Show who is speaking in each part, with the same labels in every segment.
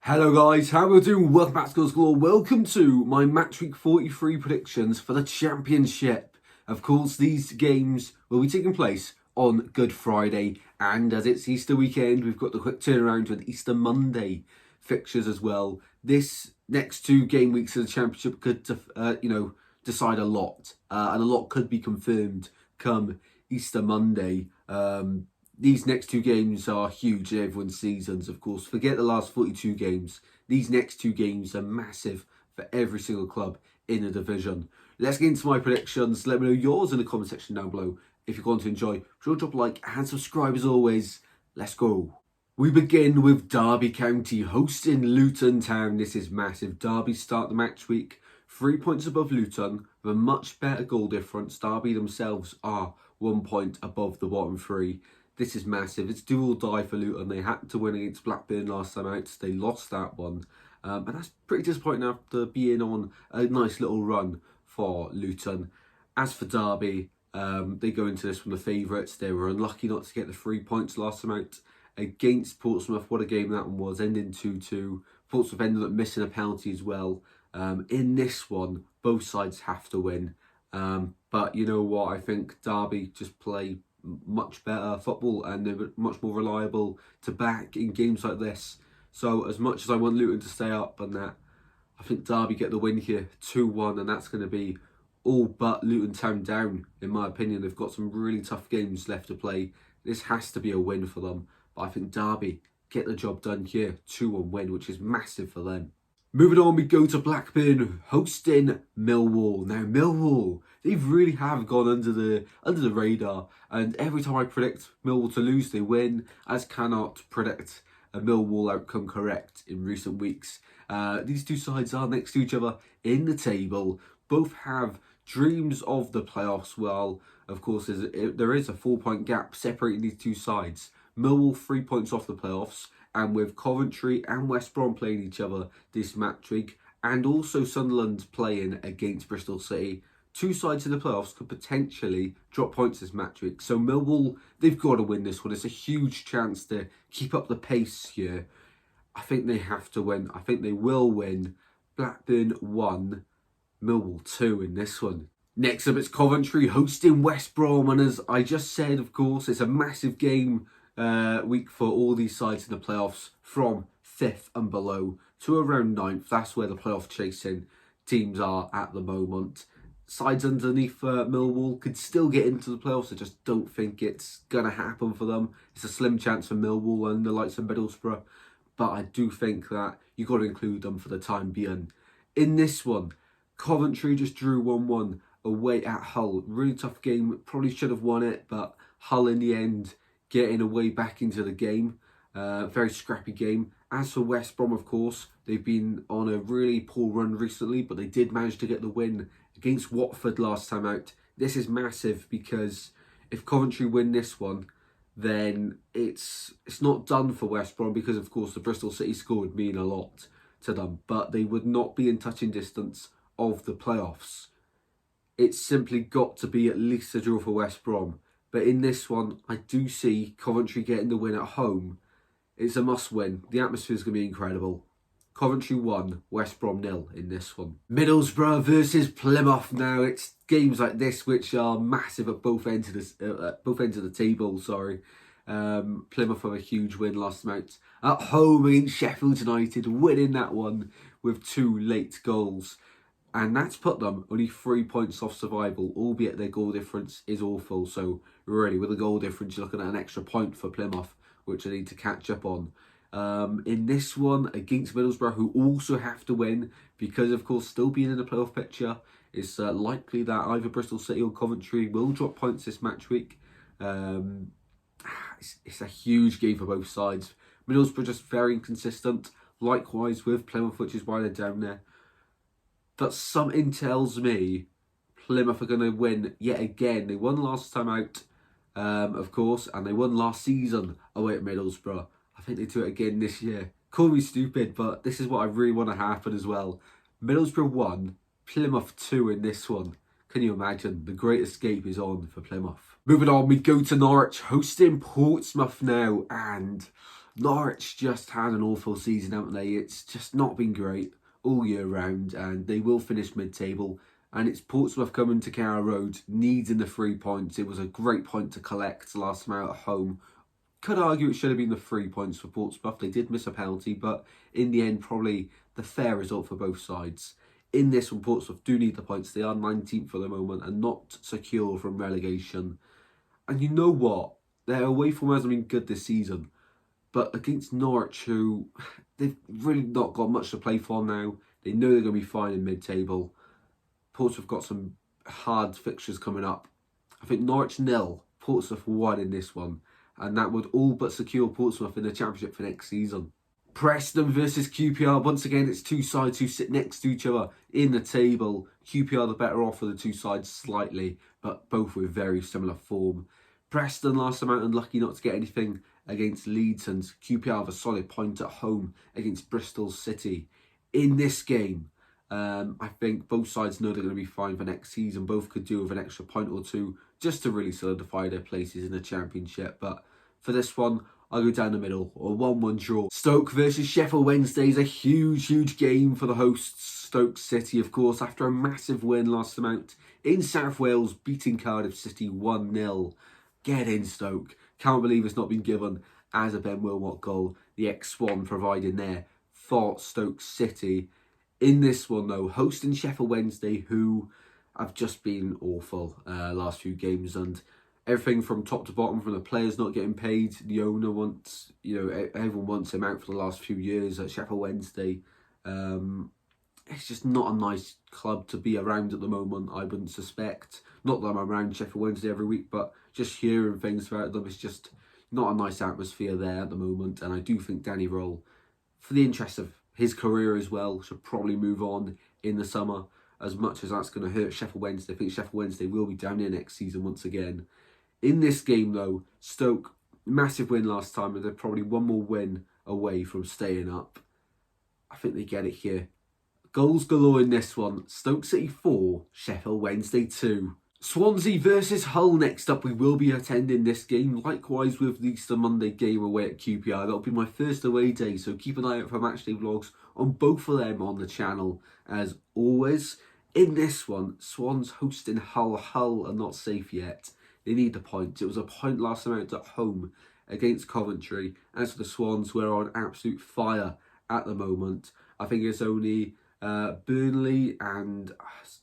Speaker 1: Hello guys, how are we doing? Welcome back to Goals Galore. Welcome to my match week 43 predictions for the Championship. Of course, these games will be taking place on Good Friday, and as it's Easter weekend, we've got the quick turnaround with Easter Monday fixtures as well. This next two game weeks of the Championship could, decide a lot, and a lot could be confirmed come Easter Monday. These next two games are huge in everyone's seasons, of course. Forget the last 42 games. These next two games are massive for every single club in the division. Let's get into my predictions. Let me know yours in the comment section down below. If you're going to enjoy, sure drop a like and subscribe as always. Let's go. We begin with Derby County hosting Luton Town. This is massive. Derby start the match week 3 points above Luton with a much better goal difference. Derby themselves are 1 point above the bottom three. This is massive. It's do or die for Luton. They had to win against Blackburn last time out. They lost that one. And that's pretty disappointing after being on a nice little run for Luton. As for Derby, they go into this from the favourites. They were unlucky not to get the 3 points last time out against Portsmouth. What a game that one was, ending 2-2. Portsmouth ended up missing a penalty as well. In this one, both sides have to win. But you know what? I think Derby just play much better football and they're much more reliable to back in games like this. So as much as I want Luton to stay up and that, I think Derby get the win here 2-1, and that's going to be all but Luton Town down in my opinion. They've got some really tough games left to play. This has to be a win for them, but I think Derby get the job done here, 2-1 win, which is massive for them. Moving on, we go to Blackburn hosting Millwall. Now Millwall, they really have gone under the radar, and every time I predict Millwall to lose, they win. I just cannot predict a Millwall outcome correct in recent weeks. These two sides are next to each other in the table. Both have dreams of the playoffs. Well, of course, there is a 4-point gap separating these two sides. Millwall 3 points off the playoffs. And with Coventry and West Brom playing each other this match week, and also Sunderland playing against Bristol City, two sides in the playoffs could potentially drop points this match week. So Millwall, they've got to win this one. It's a huge chance to keep up the pace here. I think they have to win. I think they will win. Blackburn 1, Millwall 2 in this one. Next up, it's Coventry hosting West Brom. And as I just said, of course, it's a massive game week for all these sides in the playoffs from 5th and below to around 9th. That's where the playoff chasing teams are at the moment. Sides underneath Millwall could still get into the playoffs. I just don't think it's going to happen for them. It's a slim chance for Millwall and the likes of Middlesbrough, but I do think that you've got to include them for the time being. In this one, Coventry just drew 1-1 away at Hull. Really tough game. Probably should have won it, but Hull in the end getting away back into the game. Very scrappy game. As for West Brom, of course, they've been on a really poor run recently, but they did manage to get the win against Watford last time out. This is massive because if Coventry win this one, then it's not done for West Brom because, of course, the Bristol City score would mean a lot to them, but they would not be in touching distance of the playoffs. It's simply got to be at least a draw for West Brom. But in this one, I do see Coventry getting the win at home. It's a must-win. The atmosphere is going to be incredible. Coventry 1, West Brom 0 in this one. Middlesbrough versus Plymouth. Now, it's games like this which are massive at both ends of the table. Plymouth have a huge win last night at home against Sheffield United, winning that one with 2 late goals. And that's put them only 3 points off survival, albeit their goal difference is awful. So really, with a goal difference, you're looking at an extra point for Plymouth, which they need to catch up on. In this one, against Middlesbrough, who also have to win, because of course, still being in the playoff picture, it's likely that either Bristol City or Coventry will drop points this match week. It's a huge game for both sides. Middlesbrough just very inconsistent, likewise with Plymouth, which is why they're down there. But something tells me Plymouth are going to win yet again. They won last time out, of course, and they won last season away at Middlesbrough. I think they do it again this year. Call me stupid, but this is what I really want to happen as well. Middlesbrough 1, Plymouth 2 in this one. Can you imagine? The Great Escape is on for Plymouth. Moving on, we go to Norwich, hosting Portsmouth now. And Norwich just had an awful season, haven't they? It's just not been great all year round, and they will finish mid-table. And it's Portsmouth coming to Carrow Road, needing the 3 points. It was a great point to collect last time out at home. Could argue it should have been the 3 points for Portsmouth. They did miss a penalty, but in the end, probably the fair result for both sides. In this one, Portsmouth do need the points. They are 19th for the moment and not secure from relegation. And you know what? Their away form hasn't been good this season. But against Norwich, who they've really not got much to play for now. They know they're going to be fine in mid-table. Portsmouth got some hard fixtures coming up. I think Norwich 0, Portsmouth 1 in this one. And that would all but secure Portsmouth in the Championship for next season. Preston versus QPR. Once again, it's two sides who sit next to each other in the table. QPR the better off of the two sides slightly, but both with very similar form. Preston last time out unlucky not to get anything against Leeds, and QPR have a solid point at home against Bristol City. In this game, I think both sides know they're going to be fine for next season. Both could do with an extra point or two just to really solidify their places in the Championship. But for this one, I'll go down the middle, or 1-1 draw. Stoke versus Sheffield Wednesday is a huge game for the hosts. Stoke City, of course, after a massive win last time out in South Wales, beating Cardiff City 1-0. Get in, Stoke. Can't believe it's not been given as a Ben Wilmot goal. The ex-Swan providing there for Stoke City. In this one, though, hosting Sheffield Wednesday, who have just been awful last few games, and everything from top to bottom, from the players not getting paid, the owner wants, everyone wants him out for the last few years at Sheffield Wednesday. It's just not a nice club to be around at the moment, I wouldn't suspect. Not that I'm around Sheffield Wednesday every week, but just hearing things about them, it's just not a nice atmosphere there at the moment. And I do think Danny Roll, for the interest of his career as well, should probably move on in the summer, as much as that's going to hurt Sheffield Wednesday. I think Sheffield Wednesday will be down here next season once again. In this game, though, Stoke, massive win last time, and they're probably one more win away from staying up. I think they get it here. Goals galore in this one. Stoke City 4, Sheffield Wednesday 2. Swansea versus Hull next up. We will be attending this game. Likewise with the Easter Monday game away at QPR. That'll be my first away day, so keep an eye out for matchday vlogs on both of them on the channel as always. In this one, Swans hosting Hull. Hull are not safe yet. They need the point. It was a point last time out at home against Coventry. As for the Swans, we're on absolute fire at the moment. I think it's only Burnley and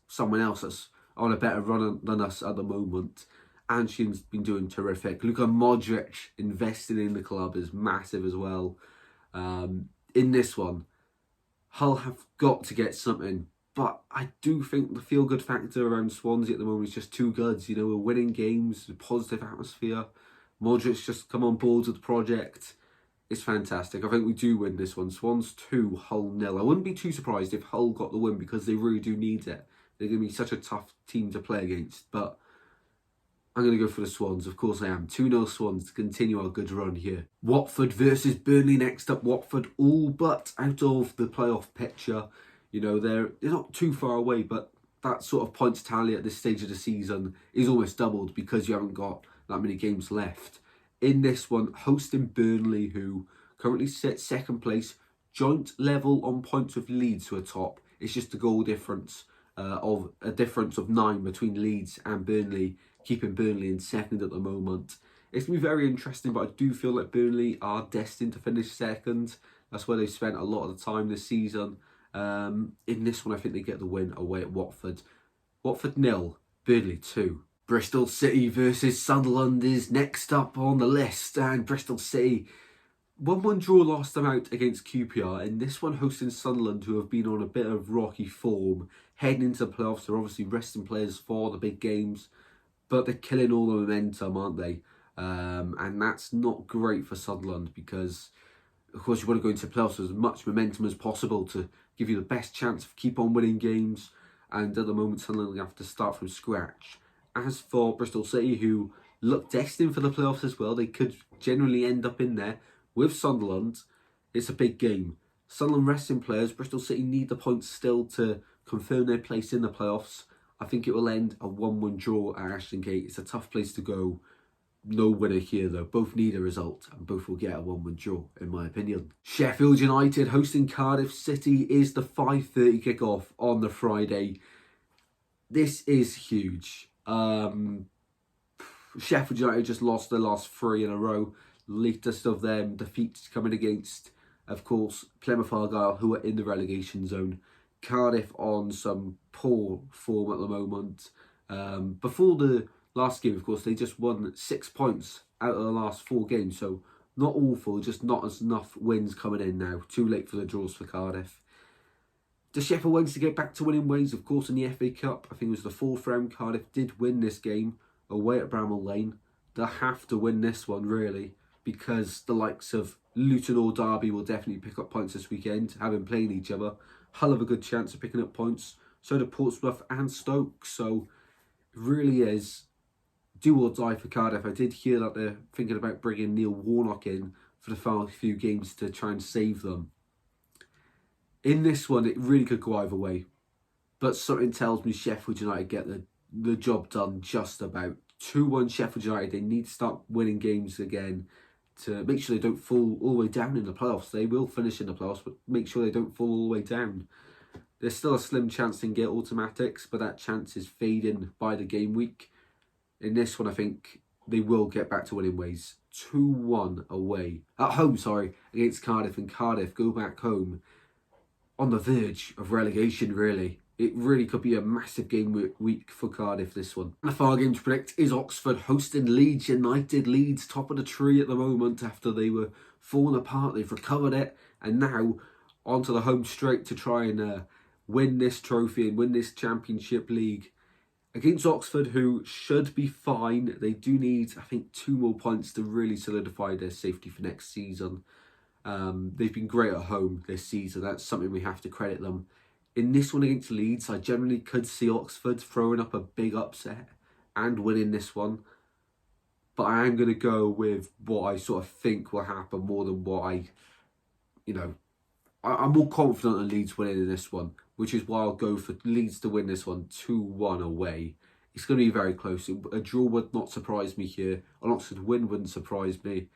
Speaker 1: someone else that's on a better run than us at the moment. Anshin's been doing terrific. Luka Modric investing in the club is massive as well. In this one, Hull have got to get something. But I do think the feel-good factor around Swansea at the moment is just too good. We're winning games, a positive atmosphere. Modric's just come on board with the project. It's fantastic. I think we do win this one. Swans 2, Hull 0. I wouldn't be too surprised if Hull got the win, because they really do need it. They're going to be such a tough team to play against. But I'm going to go for the Swans. Of course I am. 2-0 Swans to continue our good run here. Watford versus Burnley next up. Watford all but out of the playoff picture. They're not too far away, but that sort of points tally at this stage of the season is almost doubled because you haven't got that many games left. In this one, hosting Burnley, who currently sit second place, joint level on points with Leeds, who are top. It's just a goal difference of a difference of 9 between Leeds and Burnley, keeping Burnley in second at the moment. It's going to be very interesting, but I do feel like Burnley are destined to finish second. That's where they've spent a lot of the time this season. In this one, I think they get the win away at Watford. Watford 0, Burnley 2. Bristol City versus Sunderland is next up on the list, and Bristol City 1-1 draw last time out against QPR. In this one, hosting Sunderland, who have been on a bit of rocky form, heading into the playoffs. They're obviously resting players for the big games, but they're killing all the momentum, aren't they? And that's not great for Sunderland, because of course you want to go into the playoffs with as much momentum as possible to give you the best chance of keep on winning games. And at the moment, Sunderland have to start from scratch. As for Bristol City, who look destined for the playoffs as well, they could generally end up in there with Sunderland. It's a big game. Sunderland resting players. Bristol City need the points still to confirm their place in the playoffs. I think it will end a 1-1 draw at Ashton Gate. It's a tough place to go. no winner here though. Both need a result and both will get a 1-1 draw, in my opinion. Sheffield United hosting Cardiff City is the 5:30 kickoff on the Friday. This is huge. Sheffield United just lost their last 3 in a row. Latest of them defeats coming against, of course, Plymouth Argyle, who are in the relegation zone. Cardiff on some poor form at the moment. Before the last game, of course, they just won 6 points out of the last 4 games. So not awful, just not enough wins coming in now. Too late for the draws for Cardiff. The Sheffield Wednesday get back to winning ways, of course, in the FA Cup. I think it was the 4th round. Cardiff did win this game away at Bramall Lane. They'll have to win this one, really, because the likes of Luton or Derby will definitely pick up points this weekend, having played each other. Hull have a good chance of picking up points. So do Portsmouth and Stoke. So it really is do or die for Cardiff. I did hear that they're thinking about bringing Neil Warnock in for the final few games to try and save them. In this one, it really could go either way. But something tells me Sheffield United get the job done just about. 2-1 Sheffield United. They need to start winning games again to make sure they don't fall all the way down in the playoffs. They will finish in the playoffs, but make sure they don't fall all the way down. There's still a slim chance they can get automatics, but that chance is fading by the game week. In this one, I think they will get back to winning ways. 2-1 away. At home, against Cardiff. And Cardiff go back home on the verge of relegation, really. It really could be a massive game week for Cardiff, this one. And the final game to predict is Oxford hosting Leeds United. Leeds top of the tree at the moment after they were falling apart. They've recovered it and now onto the home straight to try and win this trophy and win this Championship League. Against Oxford, who should be fine. They do need, I think, 2 more points to really solidify their safety for next season. They've been great at home this season. That's something we have to credit them. In this one against Leeds, I generally could see Oxford throwing up a big upset and winning this one. But I am going to go with what I sort of think will happen more than what I'm more confident in Leeds winning in this one, which is why I'll go for Leeds to win this one 2-1 away. It's going to be very close. A draw would not surprise me here. An Oxford win wouldn't surprise me.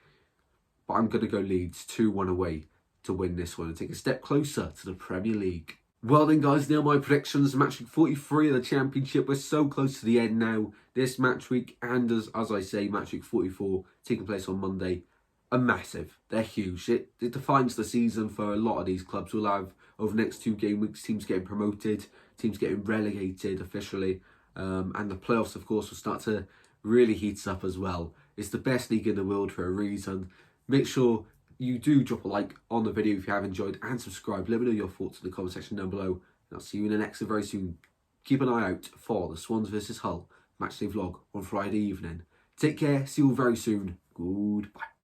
Speaker 1: But I'm going to go Leeds 2-1 away to win this one and take a step closer to the Premier League. Well then guys, now my predictions. Match week 43 of the Championship. We're so close to the end now. This match week and as I say, match week 44 taking place on Monday are massive. They're huge. It defines the season for a lot of these clubs. We'll have over the next 2 game weeks teams getting promoted, teams getting relegated officially. And the playoffs of course will start to really heat up as well. It's the best league in the world for a reason. Make sure you do drop a like on the video if you have enjoyed and subscribe. Let me know your thoughts in the comment section down below. And I'll see you in the next one very soon. Keep an eye out for the Swans vs Hull matchday vlog on Friday evening. Take care. See you all very soon. Goodbye.